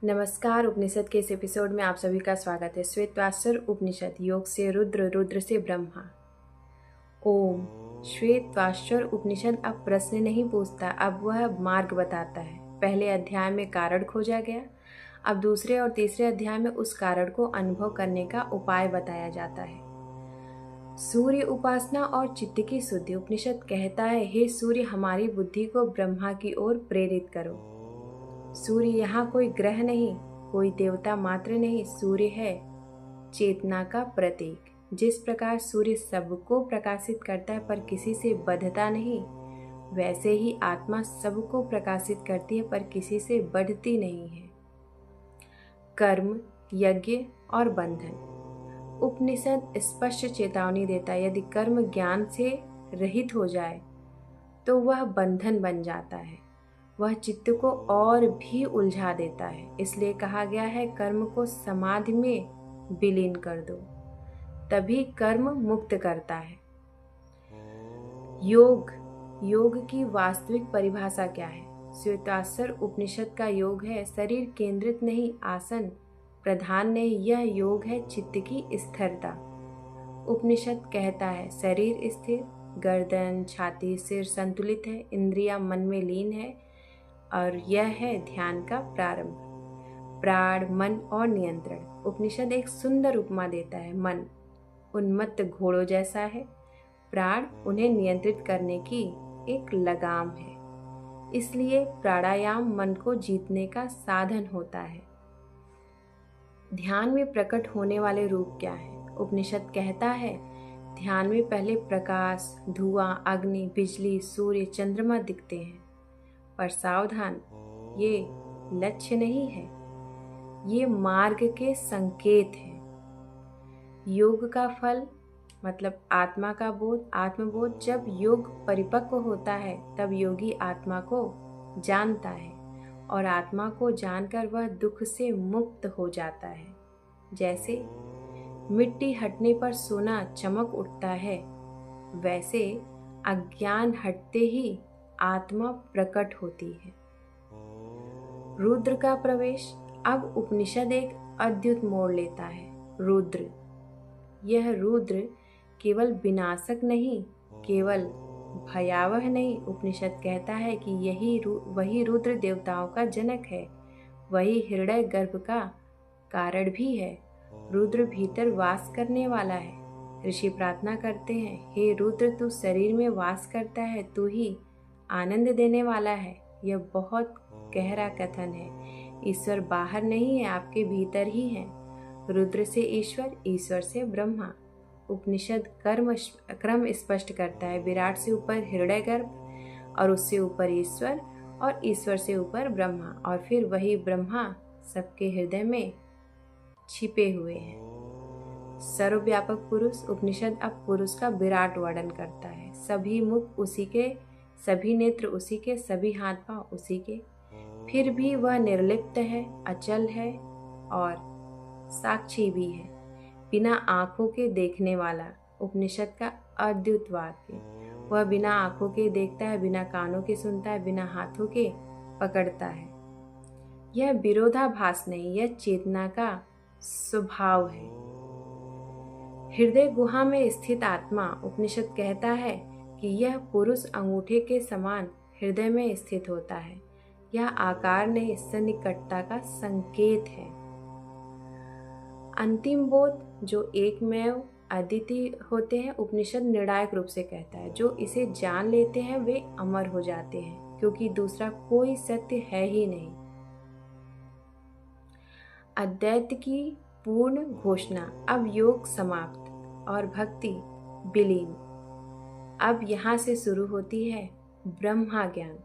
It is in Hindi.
नमस्कार। उपनिषद के इस एपिसोड में आप सभी का स्वागत है। श्वेतवास्त्र उपनिषद, योग से रुद्र, रुद्र से ब्रह्मा। ओम। श्वेतवास्त्र उपनिषद अब प्रश्न नहीं पूछता, अब वह मार्ग बताता है। पहले अध्याय में कारण खोजा गया, अब दूसरे और तीसरे अध्याय में उस कारण को अनुभव करने का उपाय बताया जाता है। सूर्य उपासना और चित्त की शुद्धि। उपनिषद कहता है, हे सूर्य, हमारी बुद्धि को ब्रह्मा की ओर प्रेरित करो। सूर्य यहाँ कोई ग्रह नहीं, कोई देवता मात्र नहीं, सूर्य है चेतना का प्रतीक। जिस प्रकार सूर्य सबको प्रकाशित करता है पर किसी से बंधता नहीं, वैसे ही आत्मा सबको प्रकाशित करती है पर किसी से बढ़ती नहीं है। कर्म, यज्ञ और बंधन। उपनिषद स्पष्ट चेतावनी देता है, यदि कर्म ज्ञान से रहित हो जाए तो वह बंधन बन जाता है, वह चित्त को और भी उलझा देता है। इसलिए कहा गया है, कर्म को समाधि में विलीन कर दो, तभी कर्म मुक्त करता है। योग की वास्तविक परिभाषा क्या है? श्वेतवास्त्र उपनिषद का योग है शरीर केंद्रित नहीं, आसन प्रधान नहीं, यह योग है चित्त की स्थिरता। उपनिषद कहता है, शरीर स्थिर, गर्दन, छाती, सिर संतुलित है, इंद्रियां मन में लीन है, और यह है ध्यान का प्रारंभ। प्राण, मन और नियंत्रण। उपनिषद एक सुंदर उपमा देता है। मन उन्मत्त घोड़ों जैसा है, प्राण उन्हें नियंत्रित करने की एक लगाम है। इसलिए प्राणायाम मन को जीतने का साधन होता है। ध्यान में प्रकट होने वाले रूप क्या है? उपनिषद कहता है, ध्यान में पहले प्रकाश, धुआं, अग्नि, बिजली, सूर्य, चंद्रमा दिखते हैं। पर सावधान, ये लक्ष्य नहीं है, ये मार्ग के संकेत हैं। योग का फल मतलब आत्मा का बोध, आत्मबोध। जब योग परिपक्व होता है तब योगी आत्मा को जानता है, और आत्मा को जानकर वह दुख से मुक्त हो जाता है। जैसे मिट्टी हटने पर सोना चमक उठता है, वैसे अज्ञान हटते ही आत्मा प्रकट होती है। रुद्र का प्रवेश। अब उपनिषद एक अद्भुत मोड़ लेता है। रुद्र, यह रुद्र केवल विनाशक नहीं, केवल भयावह नहीं। उपनिषद कहता है कि वही रुद्र देवताओं का जनक है, वही हृदय गर्भ का कारण भी है। रुद्र भीतर वास करने वाला है। ऋषि प्रार्थना करते हैं, हे रुद्र, तू शरीर में वास करता है, तू ही आनंद देने वाला है। यह बहुत गहरा कथन है। ईश्वर बाहर नहीं है, आपके भीतर ही है। रुद्र से ईश्वर, ईश्वर से ब्रह्मा। उपनिषद क्रम स्पष्ट करता है, विराट से ऊपर हृदय गर्भ, और उससे ऊपर ईश्वर, और ईश्वर से ऊपर ब्रह्मा, और फिर वही ब्रह्मा सबके हृदय में छिपे हुए हैं। सर्वव्यापक पुरुष। उपनिषद अब पुरुष का विराट वर्णन करता है। सभी मुख उसी के, सभी नेत्र उसी के, सभी हाथ पांव उसी के, फिर भी वह निर्लिप्त है, अचल है और साक्षी भी है, बिना आंखों के देखने वाला। उपनिषद का अद्भुत वाक्य। वह बिना आंखों के देखता है, बिना कानों के सुनता है, बिना हाथों के पकड़ता है। यह विरोधाभास नहीं, यह चेतना का स्वभाव है। हृदय गुहा में स्थित आत्मा। उपनिषद कहता है कि यह पुरुष अंगूठे के समान हृदय में स्थित होता है। यह आकार नहीं, सन्निकटता का संकेत है। अंतिम बोध, जो एकमेव अद्वितीय होते हैं, उपनिषद निर्णायक रूप से कहता है, जो इसे जान लेते हैं वे अमर हो जाते हैं, क्योंकि दूसरा कोई सत्य है ही नहीं। अद्वैत की पूर्ण घोषणा। अब योग समाप्त और भक्ति विलीन। अब यहाँ से शुरू होती है ब्रह्मा ज्ञान।